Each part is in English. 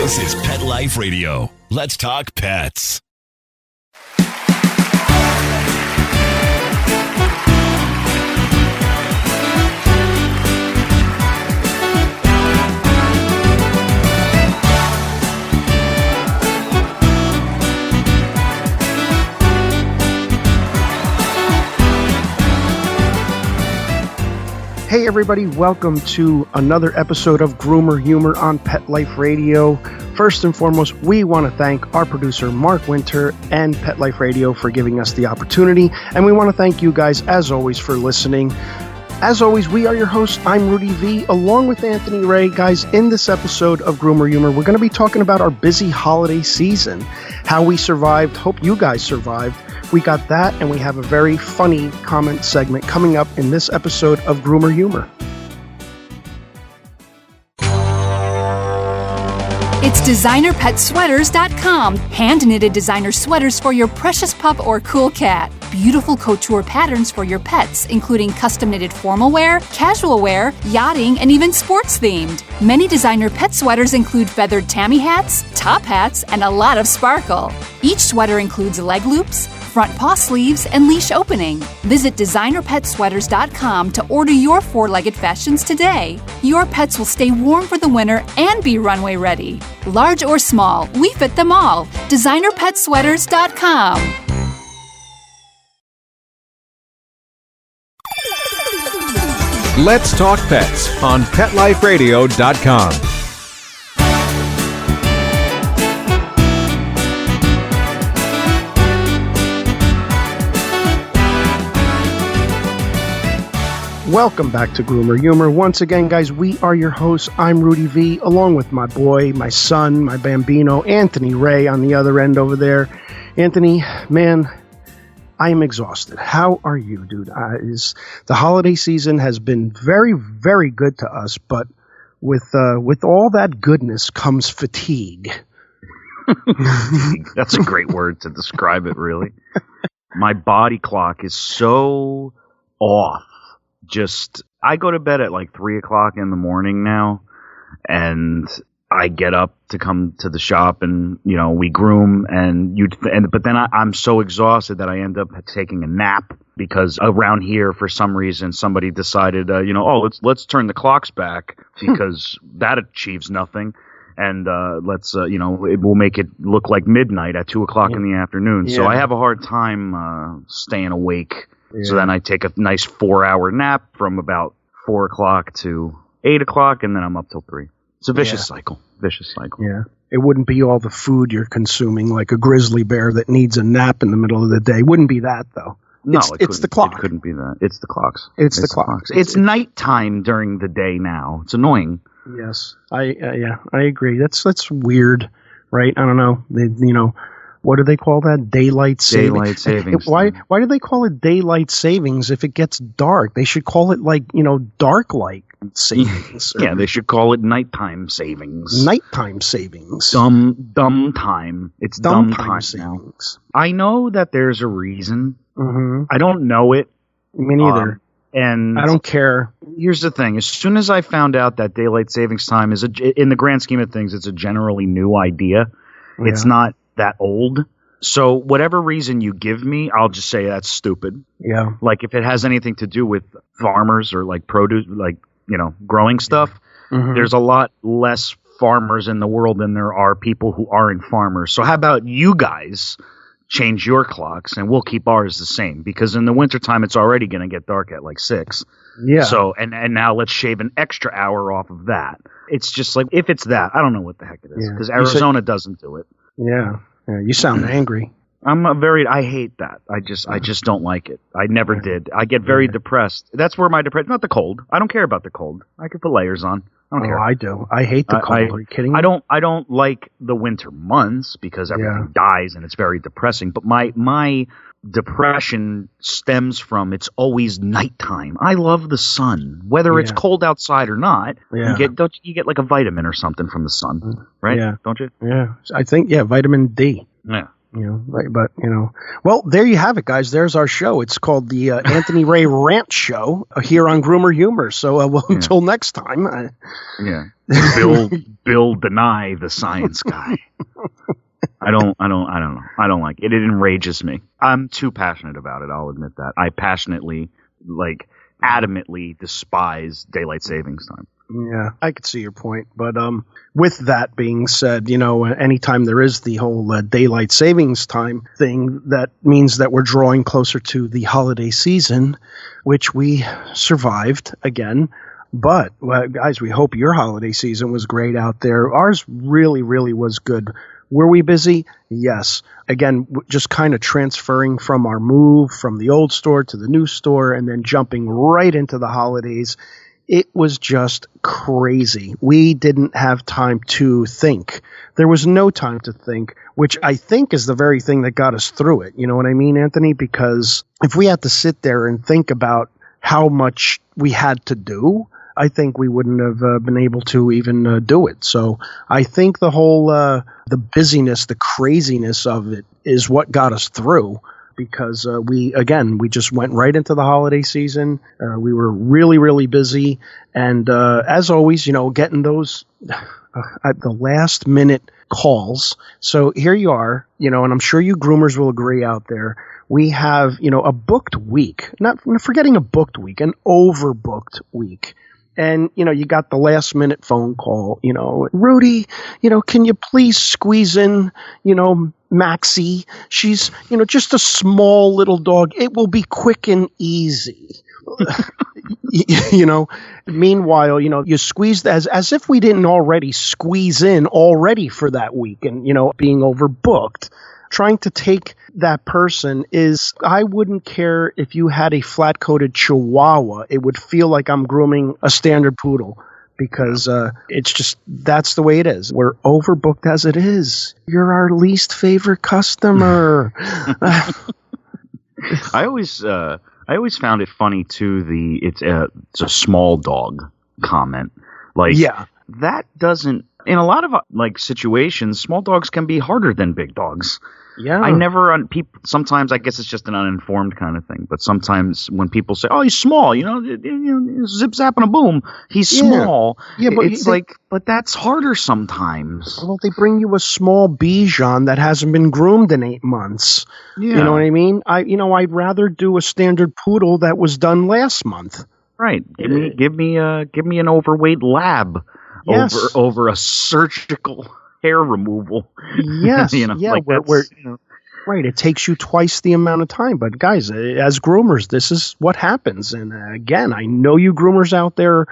This is Pet Life Radio. Let's talk pets. Hey everybody, welcome to another episode of Groomer Humor on Pet Life Radio. First and foremost, we want to thank our producer Mark Winter and Pet Life Radio for giving us the opportunity, and we want to thank you guys as always for listening. As always, we are your hosts. I'm Rudy V, along with Anthony Ray. Guys, in this episode of Groomer Humor, we're going to be talking about our busy holiday season, how we survived. Hope you guys survived. We got that, and we have a very funny comment segment coming up in this episode of Groomer Humor. It's DesignerPetSweaters.com. Hand-knitted designer sweaters for your precious pup or cool cat. Beautiful couture patterns for your pets, including custom-knitted formal wear, casual wear, yachting, and even sports-themed. Many designer pet sweaters include feathered tammy hats, top hats, and a lot of sparkle. Each sweater includes leg loops, front paw sleeves, and leash opening. Visit DesignerPetSweaters.com to order your four-legged fashions today. Your pets will stay warm for the winter and be runway ready. Large or small, we fit them all. DesignerPetSweaters.com. Let's Talk Pets on PetLifeRadio.com. Welcome back to Groomer Humor. Once again, guys, we are your hosts. I'm Rudy V, along with my boy, my son, my bambino, Anthony Ray on the other end over there. Anthony, man, I am exhausted. How are you, dude? The holiday season has been very, very good to us, but with all that goodness comes fatigue. That's a great word to describe it, really. My body clock is so off. I go to bed at like 3 o'clock in the morning now, and I get up to come to the shop, and we groom, but then I'm so exhausted that I end up taking a nap, because around here for some reason somebody decided let's turn the clocks back because that achieves nothing, and it will make it look like midnight at 2 o'clock in the afternoon. Yeah. So I have a hard time staying awake. Yeah. So then I take a nice 4-hour nap from about 4 o'clock to 8 o'clock, and then I'm up till 3. It's a vicious cycle. Yeah. It wouldn't be all the food you're consuming like a grizzly bear that needs a nap in the middle of the day. Wouldn't be that, though. No, it's the clock. It couldn't be that. It's the clocks. It's the clocks. It's nighttime during the day now. It's annoying. Yes. I agree. That's weird, right? I don't know. What do they call that? Daylight savings. Daylight savings. Why do they call it daylight savings if it gets dark? They should call it dark light savings. Yeah, they should call it nighttime savings. Nighttime savings. Dumb time. It's dumb time savings. Now. I know that there's a reason. Mm-hmm. I don't know it. Me neither. And I don't care. Here's the thing. As soon as I found out that daylight savings time is, in the grand scheme of things, it's a generally new idea. Yeah. It's not that old. So whatever reason you give me, I'll just say that's stupid. Yeah. Like if it has anything to do with farmers or like produce, like, growing stuff, there's a lot less farmers in the world than there are people who aren't farmers. So how about you guys change your clocks and we'll keep ours the same, because in the wintertime it's already going to get dark at like 6. Yeah. So and now let's shave an extra hour off of that. It's just like, if it's that, I don't know what the heck it is, because Arizona doesn't do it. Yeah. You sound angry. I hate that. I just don't like it. I never did. I get very depressed. That's where my depression, not the cold. I don't care about the cold. I could put layers on. I don't care. I do. I hate the cold. Are you kidding me? I don't like the winter months because everything dies and it's very depressing. But my depression stems from it's always nighttime. I love the sun, whether it's cold outside or not. Yeah. You get like a vitamin or something from the sun, right? Yeah. Don't you? Yeah. I think vitamin D. Yeah. Right, but well, there you have it, guys. There's our show. It's called the Anthony Ray Rant Show here on Groomer Humor. So, until next time. Bill deny the science guy. I don't know. I don't like it. It enrages me. I'm too passionate about it. I'll admit that. I passionately, adamantly despise daylight savings time. Yeah, I could see your point. But with that being said, anytime there is the whole daylight savings time thing, that means that we're drawing closer to the holiday season, which we survived again. But, guys, we hope your holiday season was great out there. Ours really, really was good. Were we busy? Yes. Again, just kind of transferring from our move from the old store to the new store and then jumping right into the holidays. It was just crazy. We didn't have time to think. There was no time to think, which I think is the very thing that got us through it. You know what I mean, Anthony? Because if we had to sit there and think about how much we had to do, I think we wouldn't have been able to even do it. So I think the whole the busyness, the craziness of it is what got us through. Because we just went right into the holiday season. We were really, really busy. And as always, getting those at the last minute calls. So here you are, and I'm sure you groomers will agree out there. We have, a booked week, not forgetting a booked week, an overbooked week. And, you got the last minute phone call, Rudy, can you please squeeze in, Maxie? She's, just a small little dog. It will be quick and easy. Meanwhile, you squeezed as if we didn't already squeeze in already for that week and, being overbooked. Trying to take that person is, I wouldn't care if you had a flat-coated Chihuahua. It would feel like I'm grooming a standard poodle because it's just, that's the way it is. We're overbooked as it is. You're our least favorite customer. I always found it funny too, it's a small dog comment. That doesn't, in a lot of situations, small dogs can be harder than big dogs. Yeah. I never, sometimes I guess it's just an uninformed kind of thing, but sometimes when people say, oh, he's small, zip, zap, and a boom, he's small. Yeah, but it's but that's harder sometimes. Well, they bring you a small Bichon that hasn't been groomed in 8 months. Yeah. You know what I mean? I'd rather do a standard poodle that was done last month. Right. Give me an overweight lab over a surgical hair removal. Yes. Right. It takes you twice the amount of time. But guys, as groomers, this is what happens. And again, I know you groomers out there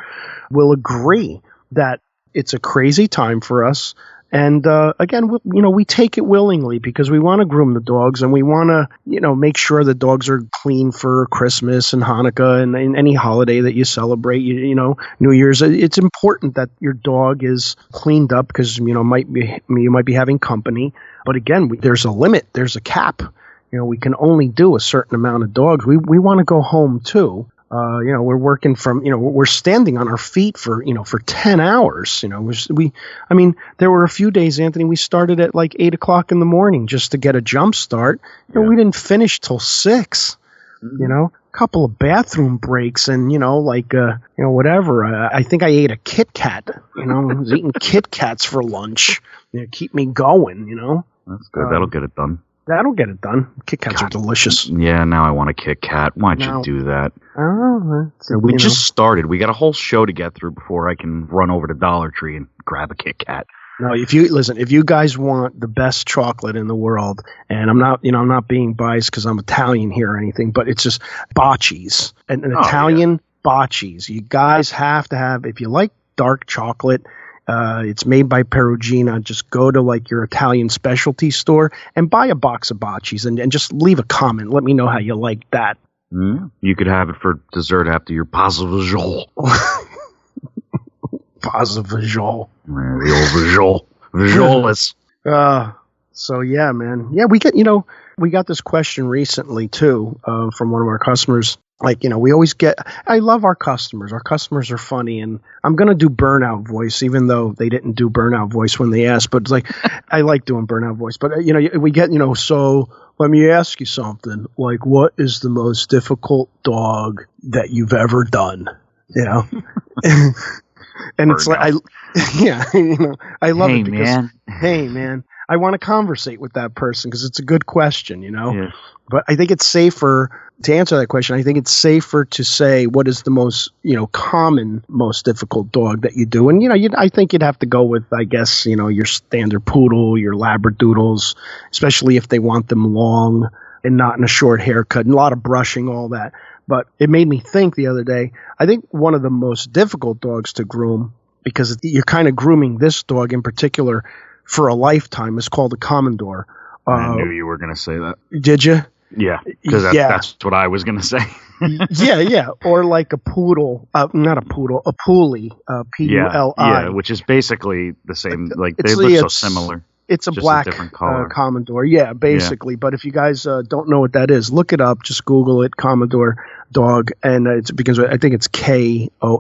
will agree that it's a crazy time for us. And again, we take it willingly because we want to groom the dogs and we want to, make sure the dogs are clean for Christmas and Hanukkah and any holiday that you celebrate. New Year's. It's important that your dog is cleaned up because you might be having company. But again, there's a limit. There's a cap. We can only do a certain amount of dogs. We want to go home too. We're working from, we're standing on our feet for 10 hours. There were a few days, Anthony, we started at 8 o'clock in the morning just to get a jump start. We didn't finish till 6, a couple of bathroom breaks and, whatever. I think I ate a Kit Kat, I was eating Kit Kats for lunch, keep me going, That's good. That'll get it done. That'll get it done. Kit Kats are delicious. Yeah, now I want a Kit Kat. Why'd you do that? We just started. We got a whole show to get through before I can run over to Dollar Tree and grab a Kit Kat. No, if you guys want the best chocolate in the world, and I'm not being biased because I'm Italian here or anything, but it's just Bocce's, an Italian Bocce's. You guys have to have, if you like dark chocolate. It's made by Perugina. Just go to your Italian specialty store and buy a box of Bocce's and just leave a comment. Let me know how you like that. You could have it for dessert after your pasta visual. Pasta visual. The old visual. Visualis. So yeah, man. Yeah, we got this question recently too, from one of our customers. Like, we always I love our customers. Our customers are funny, and I'm going to do burnout voice, even though they didn't do burnout voice when they asked, but it's like, I like doing burnout voice, but we get, so let me ask you something, like, what is the most difficult dog that you've ever done? And it's like, I love it because, hey man, I want to conversate with that person because it's a good question, Yeah. But I think it's safer to answer that question. I think it's safer to say what is the most, common, most difficult dog that you do. And, I think you'd have to go with, I guess, your standard poodle, your labradoodles, especially if they want them long and not in a short haircut and a lot of brushing, all that. But it made me think the other day, I think one of the most difficult dogs to groom, because you're kind of grooming this dog in particular for a lifetime, is called a Commodore. I knew you were going to say that. Did you? Yeah, because that's what I was going to say. yeah. Or like a poodle, not a poodle, a poolie, Puli. Yeah, which is basically the same. Like, they look so similar. It's a black Commodore. Yeah, basically. Yeah. But if you guys don't know what that is, look it up. Just Google it, Commodore dog. And it's because I think it's Komonoder.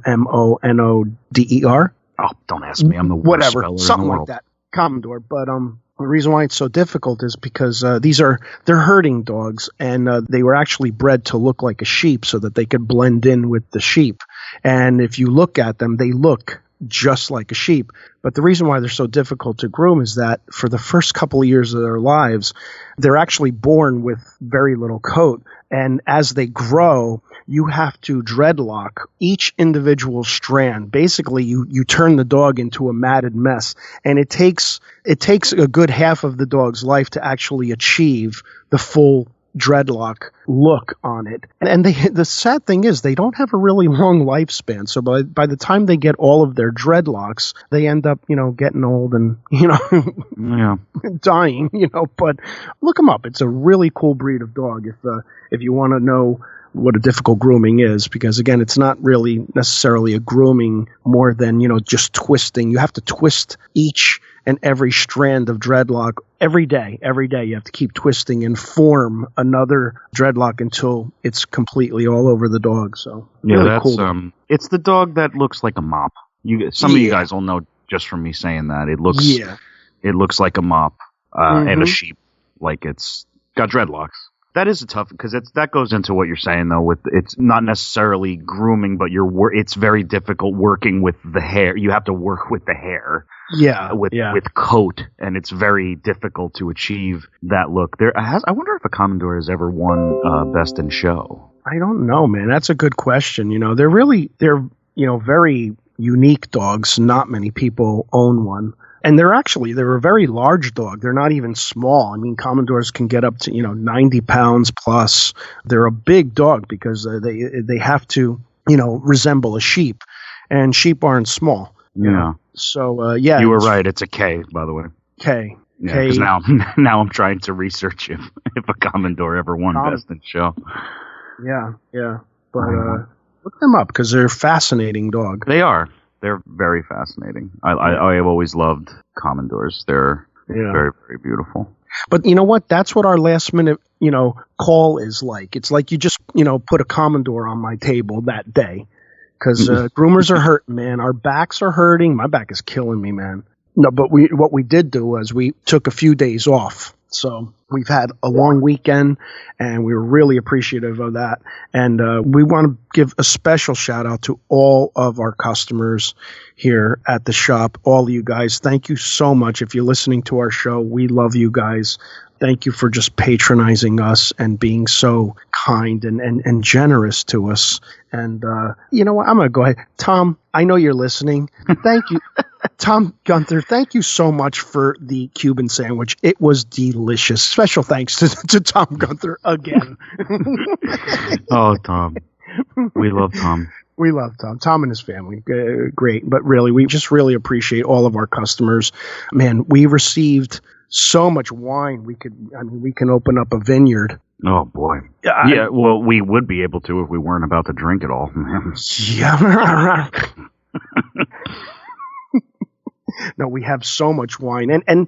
Oh, don't ask me. I'm the worst speller something in the world. like that. Commodore. But the reason why it's so difficult is because they're herding dogs, and they were actually bred to look like a sheep so that they could blend in with the sheep. And if you look at them, they look just like a sheep. But the reason why they're so difficult to groom is that for the first couple of years of their lives, they're actually born with very little coat. And as they grow, you have to dreadlock each individual strand. Basically, you turn the dog into a matted mess. And it takes a good half of the dog's life to actually achieve the full dreadlock look on it. And the sad thing is they don't have a really long lifespan. So by the time they get all of their dreadlocks, they end up, getting old and, dying, but look them up. It's a really cool breed of dog if you want to know what a difficult grooming is, because again, it's not really necessarily a grooming more than, just twisting. You have to twist each and every strand of dreadlock every day. Every day you have to keep twisting and form another dreadlock until it's completely all over the dog. So yeah, really that's cool. It's the dog that looks like a mop. Some of you guys will know just from me saying that. It looks like a mop and a sheep, like it's got dreadlocks. That is a tough, because that goes into what you're saying though. With it's not necessarily grooming, but it's very difficult working with the hair. You have to work with the hair, with coat, and it's very difficult to achieve that look. I wonder if a Commodore has ever won Best in Show. I don't know, man. That's a good question. They're very unique dogs. Not many people own one. And they're a very large dog. They're not even small. I mean, Commodores can get up to, 90 pounds plus. They're a big dog because they have to, resemble a sheep. And sheep aren't small. Yeah. So, yeah. You were right. It's a K, by the way. K. Yeah, because now I'm trying to research if a Commodore ever won Best in Show. Yeah. But look them up because they're a fascinating dog. They are. They're very fascinating. I have always loved Commodores. They're very, very beautiful. But you know what? That's what our last minute, call is like. It's like you just, put a Commodore on my table that day. Because groomers are hurting, man. Our backs are hurting. My back is killing me, man. No, but what we did do was we took a few days off. So we've had a long weekend, and we were really appreciative of that. And we want to give a special shout out to all of our customers here at the shop, all of you guys. Thank you so much. If you're listening to our show, we love you guys. Thank you for just patronizing us and being so kind and generous to us. And you know what? I'm going to go ahead. Tom, I know you're listening. Thank you. Tom Gunther, thank you so much for the Cuban sandwich. It was delicious. Special thanks to Tom Gunther again. Oh, Tom. We love Tom. We love Tom. Tom and his family. Great. But really, we just really appreciate all of our customers. Man, we received so much wine. We can open up a vineyard. Oh, boy. Yeah, well, we would be able to if we weren't about to drink it all. Yeah. No, we have so much wine. And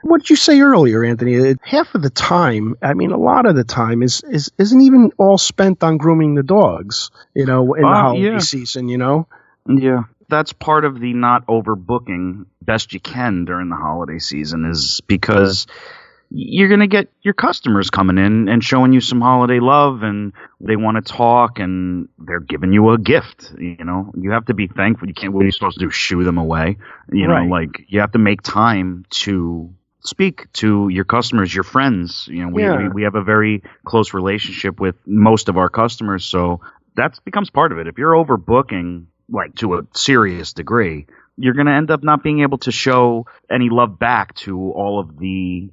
what did you say earlier, Anthony? Half of the time, I mean, a lot of the time isn't even all spent on grooming the dogs, in the holiday season, Yeah. That's part of the not overbooking best you can during the holiday season, is because you're going to get your customers coming in and showing you some holiday love, and they want to talk, and they're giving you a gift. You have to be thankful. You can't. What are you supposed to do? Shoo them away? Right. You have to make time to speak to your customers, your friends. We have a very close relationship with most of our customers, so that becomes part of it. If you're overbooking, like, to a serious degree, you're going to end up not being able to show any love back to all of the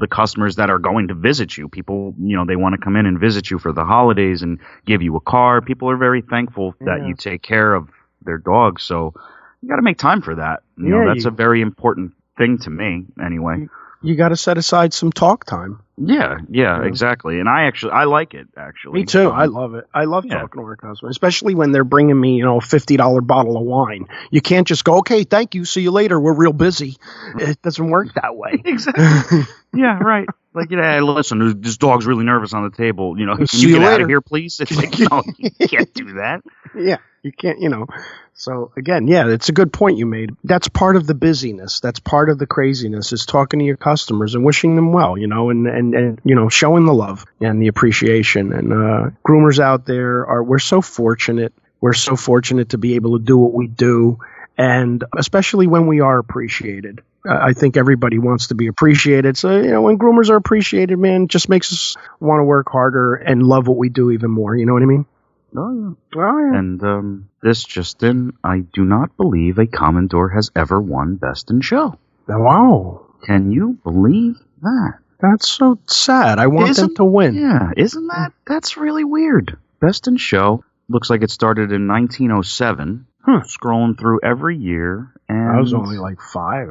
customers that are going to visit you. People, they want to come in and visit you for the holidays and give you a car. People are very thankful that you take care of their dogs. So you got to make time for that. That's a very important thing to me anyway. You got to set aside some talk time. Yeah, exactly. And I like it, actually. Me too. I love it. I love talking to our customers, especially when they're bringing me, a $50 bottle of wine. You can't just go, okay, thank you, see you later, we're real busy. It doesn't work that way. Exactly. Yeah, right. Like, hey, listen, this dog's really nervous on the table. Can see you you get out later. of here, please? It's like, no, you can't do that. Yeah, you can't, So, again, it's a good point you made. That's part of the busyness. That's part of the craziness, is talking to your customers and wishing them well, and showing the love and the appreciation. And groomers out there, we're so fortunate. We're so fortunate to be able to do what we do, and especially when we are appreciated. I think everybody wants to be appreciated. So, when groomers are appreciated, man, it just makes us want to work harder and love what we do even more. You know what I mean? Oh, yeah. And this just in, I do not believe a Commodore has ever won Best in Show. Wow. Can you believe that? That's so sad. I want them to win. Yeah, isn't that? That's really weird. Best in Show looks like it started in 1907. Scrolling through every year, and I was only like 5.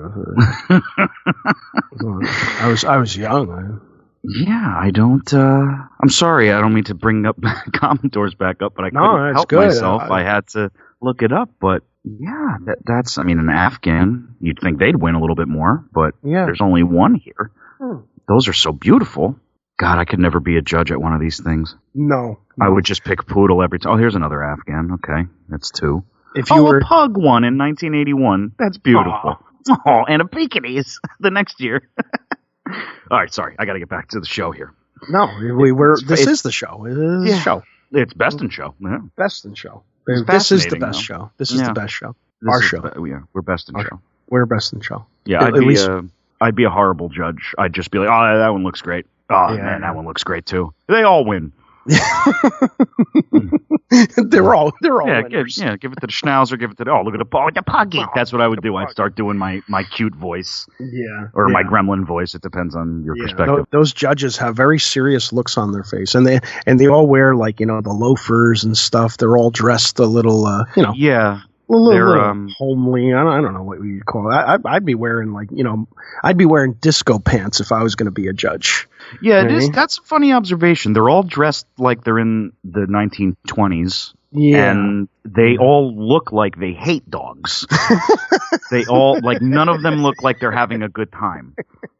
I was young. Yeah, I don't. I'm sorry, I don't mean to bring up Commodores back up, but I couldn't help myself. I had to look it up, but yeah, that's. I mean, an Afghan, you'd think they'd win a little bit more, but there's only one here. Those are so beautiful. God, I could never be a judge at one of these things. No. I would just pick poodle every time. Oh, here's another Afghan. Okay, that's 2. If you were a pug won in 1981. That's beautiful. Oh, and a Pekingese the next year. All right, sorry. I got to get back to the show here. No, this is the show. It is the show. It's Best in Show. Yeah. Best in Show. This is the best show. This is the best show. Our show. We're Best in Show. We're Best in Show. Yeah, I'd be a horrible judge. I'd just be like, oh, that one looks great. Oh, man, that one looks great, too. They all win. they're all winners. Give it to the Schnauzer, give it to look at the puggy. That's what I would do. I'd start doing my cute voice. Or my gremlin voice. It depends on your perspective. Those judges have very serious looks on their face, and they all wear, like, the loafers and stuff. They're all dressed a little a little homely. I don't know what you'd call it. I'd be wearing I'd be wearing disco pants if I was going to be a judge. Yeah, it is. That's a funny observation. They're all dressed like they're in the 1920s. Yeah. And they all look like they hate dogs. They all, none of them look like they're having a good time.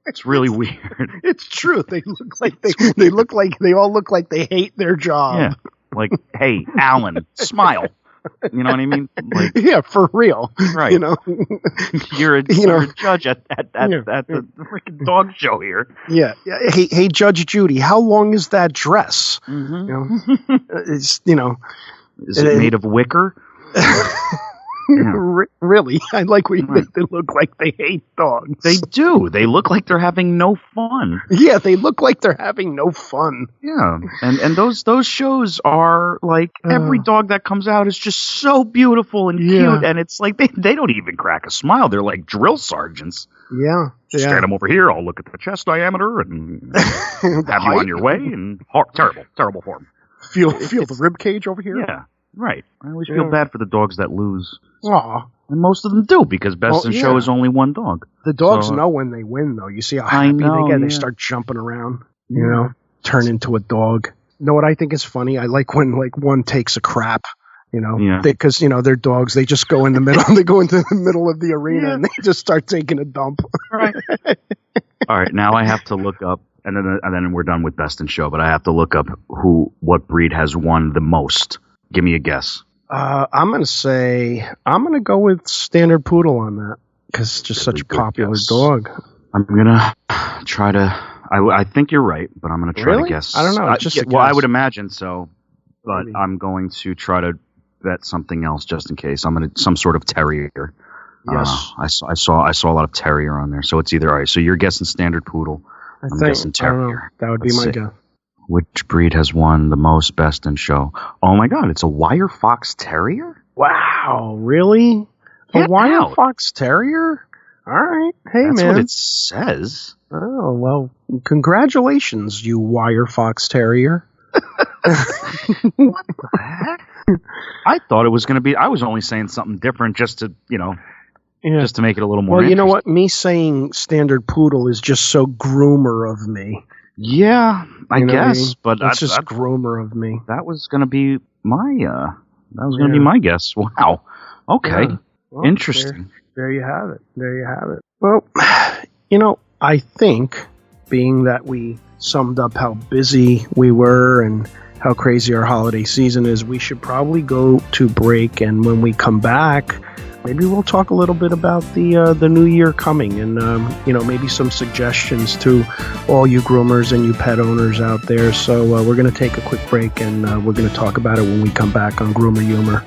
It's really weird. It's true. They look like they all look like they hate their job. Yeah. Like, hey, Alan, smile. You know what I mean? Yeah, for real. Right. You're a judge at the freaking dog show here. Yeah. Hey, Judge Judy, how long is that dress? Mm-hmm. Is it made of wicker? Really? I like when you make them look like they hate dogs. They do. They look like they're having no fun. Yeah, they look like they're having no fun. Yeah, and those shows are like every dog that comes out is just so beautiful and cute, and it's like they don't even crack a smile. They're like drill sergeants. Yeah. Stand them over here. I'll look at the chest diameter and have you on your way. And terrible form. Feel the rib cage over here. Yeah. Right. I always feel bad for the dogs that lose. Aw. And most of them do, because Best in Show is only one dog. The dogs know when they win, though. You see how happy they get. They start jumping around, turn into a dog. You know what I think is funny? I like when one takes a crap, because they're dogs. They just go in the middle. They go into the middle of the arena and they just start taking a dump. Right. All right, now I have to look up, and then we're done with Best in Show. But I have to look up what breed has won the most. Give me a guess. I'm going to go with Standard Poodle on that because it's just such a popular dog. I'm going to try to. I think you're right, but I'm going to try to guess. I don't know. It's just a guess. Well, I would imagine so, but maybe. I'm going to try to bet something else just in case. I'm going to some sort of terrier. Yes, I saw a lot of terrier on there, so it's either all right. So you're guessing Standard Poodle. I'm guessing terrier. That would be my guess. Which breed has won the most Best in Show? Oh my God, it's a wire fox terrier. Wow, really? A wire fox terrier? All right, hey man. That's what it says. Oh well, congratulations, you wire fox terrier. What the heck? I thought it was going to be. I was only saying something different just to just to make it a little more. Well, you know what? Me saying Standard Poodle is just so groomer of me. Yeah, I guess, but that's just groomer of me. That was going to be my. That was going to be my guess. Wow. Okay. Yeah. Well, interesting. There you have it. Well, I think being that we summed up how busy we were and how crazy our holiday season is, we should probably go to break, and when we come back, maybe we'll talk a little bit about the new year coming, and maybe some suggestions to all you groomers and you pet owners out there. So we're going to take a quick break, and we're going to talk about it when we come back on Groomer Humor.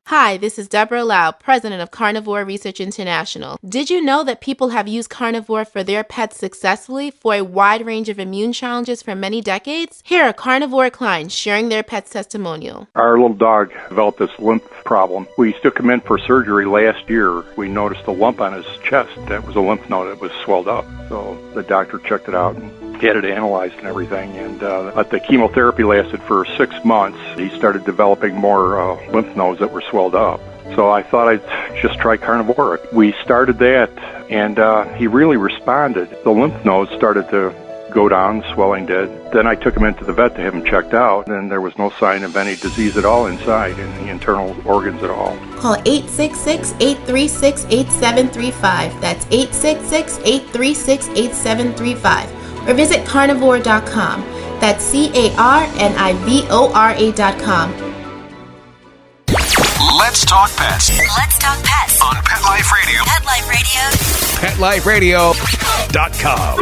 Hi, this is Deborah Lau, president of Carnivore Research International. Did you know that people have used carnivore for their pets successfully for a wide range of immune challenges for many decades? Here are carnivore clients sharing their pet's testimonial. Our little dog developed this lymph problem. We took him in for surgery last year. We noticed a lump on his chest that was a lymph node that was swelled up. So the doctor checked it out and had it analyzed and everything, and the chemotherapy lasted for 6 months. He started developing more lymph nodes that were swelled up. So I thought I'd just try carnivore. We started that, and he really responded. The lymph nodes started to go down, swelling did. Then I took him into the vet to have him checked out, and there was no sign of any disease at all inside, in the internal organs at all. Call 866-836-8735. That's 866-836-8735. Or visit carnivore.com. That's carnivora.com. Let's talk pets. Let's talk pets On Pet Life Radio. Pet Life Radio. PetLifeRadio.com.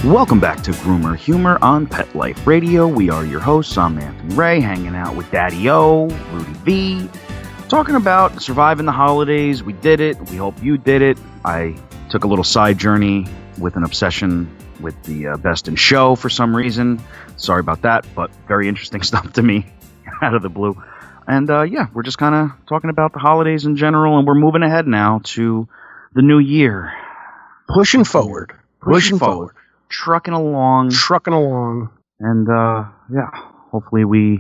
Welcome back to Groomer Humor on Pet Life Radio. We are your hosts. I'm Anthony Ray, hanging out with Daddy O, Rudy V, talking about surviving the holidays. We did it. We hope you did it. I took a little side journey with an obsession with the Best in Show for some reason. Sorry about that, but very interesting stuff to me out of the blue. And we're just kind of talking about the holidays in general, and we're moving ahead now to the new year. Pushing forward. Trucking along. And, hopefully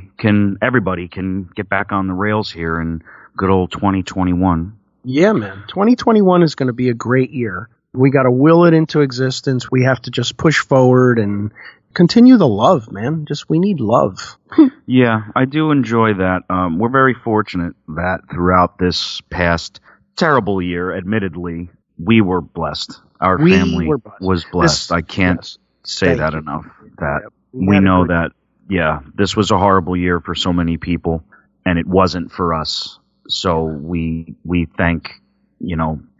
everybody can get back on the rails here in good old 2021. Yeah, man. 2021 is going to be a great year. We got to will it into existence. We have to just push forward and continue the love, man. We need love. Yeah, I do enjoy that. We're very fortunate that throughout this past terrible year, admittedly, we were blessed. Our family was blessed. I can't say that enough. That we know that, this was a horrible year for so many people, and it wasn't for us. So we thank,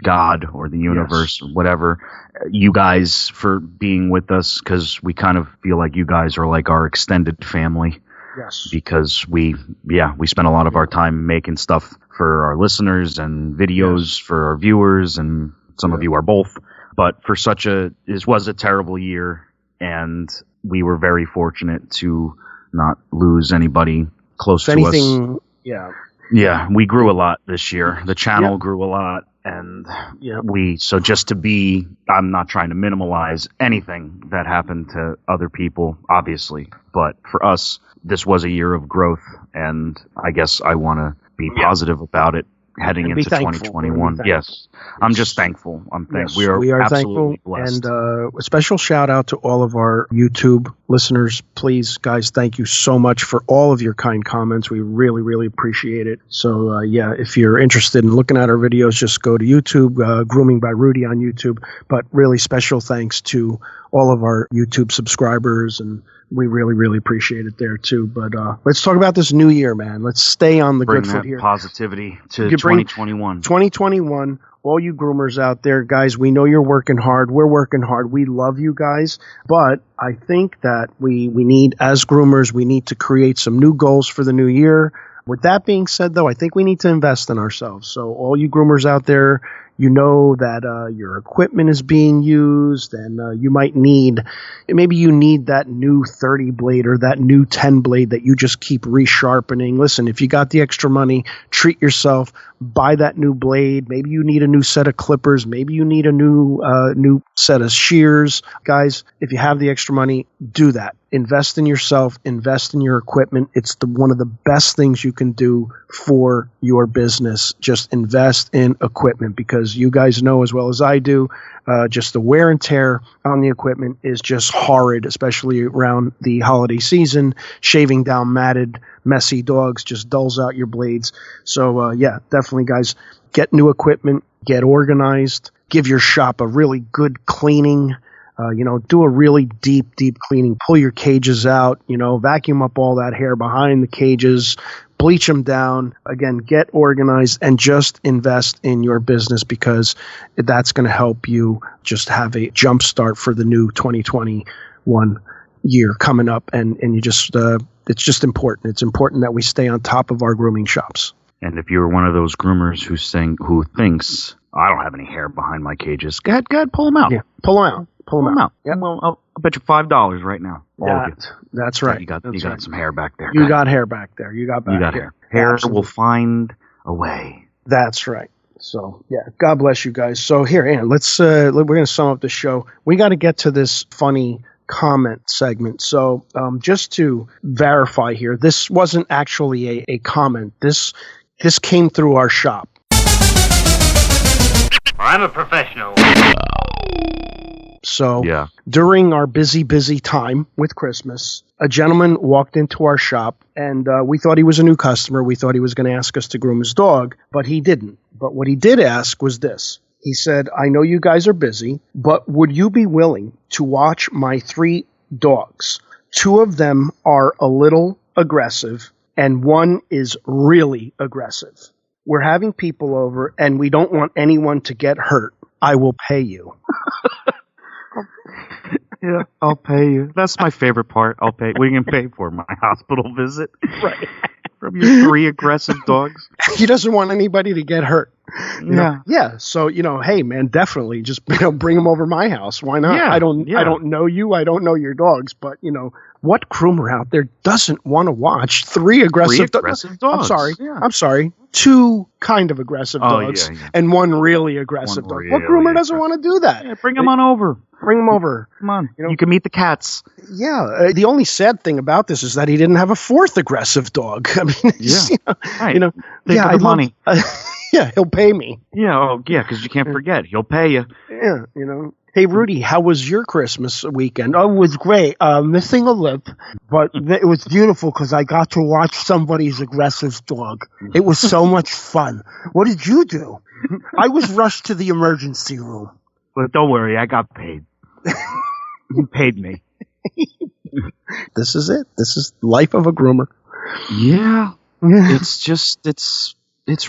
God or the universe or whatever, you guys for being with us, because we kind of feel like you guys are like our extended family. Yes. Because we spend a lot of our time making stuff for our listeners and videos for our viewers, and some of you are both. But for this was a terrible year, and we were very fortunate to not lose anybody close to us. Yeah, we grew a lot this year. The channel grew a lot, and I'm not trying to minimize anything that happened to other people, obviously, but for us, this was a year of growth, and I guess I want to be positive about it heading And into be thankful. 2021. Yes, I'm just thankful. Yes, we are thankful, absolutely blessed. and a special shout out to all of our YouTube listeners. Please, guys, thank you so much for all of your kind comments. We really, really appreciate it. So, if you're interested in looking at our videos, just go to YouTube, Grooming by Rudy on YouTube. But really special thanks to all of our YouTube subscribers, and we really, really appreciate it there too. But let's talk about this new year, man. Let's stay on the good foot here. Positivity to 2021. 2021. All you groomers out there, guys, we know you're working hard. We're working hard. We love you guys. But I think that we need, as groomers, we need to create some new goals for the new year. With that being said, though, I think we need to invest in ourselves. So all you groomers out there, you know that your equipment is being used, and you might need, maybe you need that new 30 blade or that new 10 blade that you just keep resharpening. Listen, if you got the extra money, treat yourself, buy that new blade. Maybe you need a new set of clippers. Maybe you need a new set of shears. Guys, if you have the extra money, do that. Invest in yourself, invest in your equipment. It's one of the best things you can do for your business. Just invest in equipment, because you guys know as well as I do, just the wear and tear on the equipment is just horrid, especially around the holiday season. Shaving down matted, messy dogs just dulls out your blades. So, definitely, guys, get new equipment, get organized, give your shop a really good cleaning. Do a really deep cleaning. Pull your cages out, vacuum up all that hair behind the cages, bleach them down. Again, get organized and just invest in your business, because that's going to help you just have a jump start for the new 2021 year coming up. And you just, it's just important. It's important that we stay on top of our grooming shops. And if you're one of those groomers who thinks, I don't have any hair behind my cages, go ahead, pull them out. Yeah, pull them out. Pull them out. Yeah. Well, I'll bet you $5 right now. That's right. You got some hair back there. You got hair back there. You got hair. Hair will find a way. That's right. So, God bless you guys. So here, Ann, we're going to sum up the show. We got to get to this funny comment segment. So just to verify here, this wasn't actually a comment. This came through our shop. I'm a professional. So during our busy time with Christmas, a gentleman walked into our shop, and we thought he was a new customer. We thought he was going to ask us to groom his dog, but he didn't. But what he did ask was this. He said, I know you guys are busy, but would you be willing to watch my 3 dogs? 2 of them are a little aggressive, and 1 is really aggressive. We're having people over, and we don't want anyone to get hurt. I will pay you. Yeah, I'll pay you. That's my favorite part. I'll pay. What are you going to pay for? My hospital visit? Right. From your 3 aggressive dogs? He doesn't want anybody to get hurt. Yeah. Yeah. So, hey, man, definitely just, bring them over my house. Why not? Yeah. I don't know you. I don't know your dogs, but, what groomer out there doesn't want to watch 3 aggressive dogs? I'm sorry. 2 kind of aggressive dogs and 1 really aggressive dog. What groomer doesn't want to do that? Yeah, bring them on over. Bring them over. Come on. You can meet the cats. Yeah. The only sad thing about this is that he didn't have a 4th aggressive dog. I mean, right. Think of money. Yeah, he'll pay me. Yeah, because you can't forget. He'll pay you. Yeah, Hey, Rudy, how was your Christmas weekend? Oh, it was great. Missing a lip, but it was beautiful because I got to watch somebody's aggressive dog. It was so much fun. What did you do? I was rushed to the emergency room. But don't worry, I got paid. You paid me. This is it. This is life of a groomer. Yeah. It's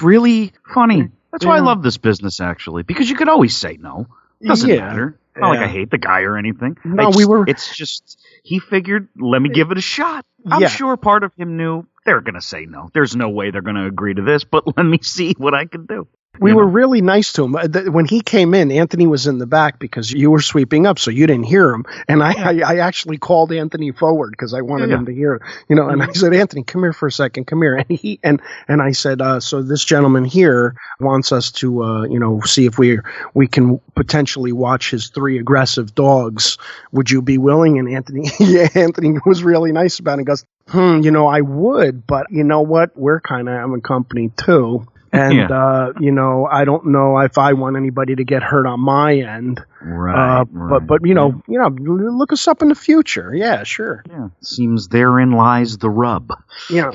really funny. That's why I love this business, actually, because you could always say no. It doesn't matter. Not like I hate the guy or anything. No, it's just, he figured, let me give it a shot. I'm sure part of him knew they're going to say no. There's no way they're going to agree to this, but let me see what I can do. We were really nice to him. When he came in, Anthony was in the back because you were sweeping up, so you didn't hear him. And I actually called Anthony forward because I wanted him to hear, and I said, Anthony, come here for a second, come here. And and I said, so this gentleman here wants us to, see if we can potentially watch his 3 aggressive dogs. Would you be willing? And Anthony was really nice about it. He goes, I would, but you know what? We're kind of having company too. And, I don't know if I want anybody to get hurt on my end. Right. But look us up in the future. Yeah, sure. Yeah. Seems therein lies the rub. Yeah.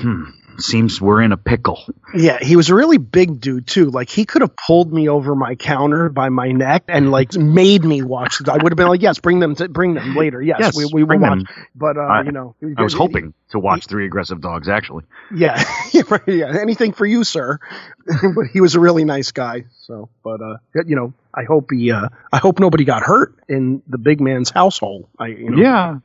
Seems we're in a pickle. Yeah, he was a really big dude too. Like he could have pulled me over my counter by my neck and like made me watch. I would have been like, yes, bring them later. Yes, we will watch. But I was hoping to watch 3 Aggressive Dogs actually. Yeah, yeah. Anything for you, sir. But he was a really nice guy. So, but I hope hope nobody got hurt in the big man's household. Yeah.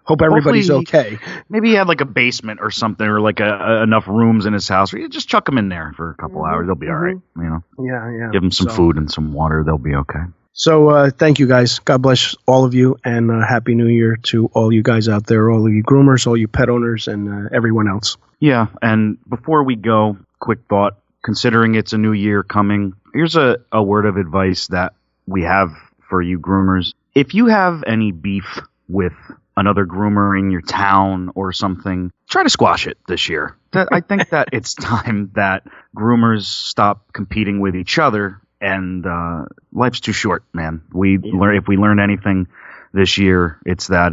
Hope everybody's okay. Maybe he had like a basement or something, or like enough rooms in his house. Or you just chuck them in there for a couple hours. They'll be all right. Yeah. Give them some food and some water. They'll be okay. So thank you guys. God bless all of you, and Happy New Year to all you guys out there, all of you groomers, all you pet owners, and everyone else. Yeah, and before we go, quick thought. Considering it's a new year coming, here's a word of advice that we have for you groomers. If you have any beef with another groomer in your town or something, try to squash it this year. I think that it's time that groomers stop competing with each other, and life's too short, man. If we learn anything this year, it's that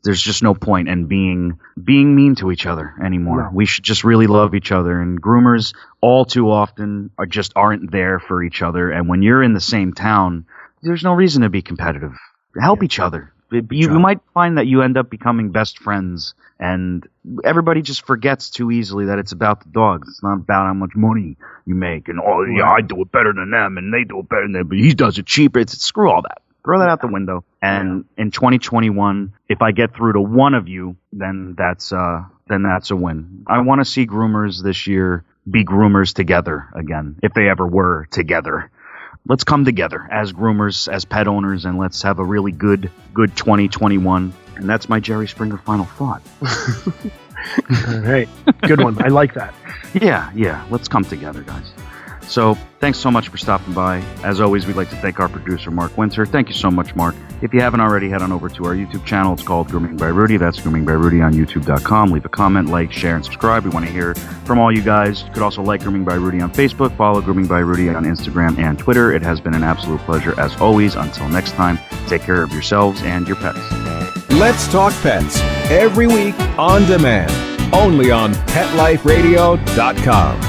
there's just no point in being mean to each other anymore. No. We should just really love each other, and groomers all too often aren't there for each other, and when you're in the same town, there's no reason to be competitive. Help each other. You might find that you end up becoming best friends, and everybody just forgets too easily that it's about the dogs. It's not about how much money you make, and I do it better than them, and they do it better than them, but he does it cheaper. Screw all that. Throw that out the window. And in 2021, if I get through to one of you, then that's a win. I want to see groomers this year be groomers together again, if they ever were together. Let's come together as groomers, as pet owners, and let's have a really good 2021. And that's my Jerry Springer final thought. All right. Good one. I like that. Yeah. Let's come together, guys. So thanks so much for stopping by. As always, we'd like to thank our producer, Mark Winter. Thank you so much, Mark. If you haven't already, head on over to our YouTube channel. It's called Grooming by Rudy. That's Grooming by Rudy on YouTube.com. Leave a comment, like, share, and subscribe. We want to hear from all you guys. You could also like Grooming by Rudy on Facebook. Follow Grooming by Rudy on Instagram and Twitter. It has been an absolute pleasure as always. Until next time, take care of yourselves and your pets. Let's Talk Pets, every week on demand, only on PetLifeRadio.com.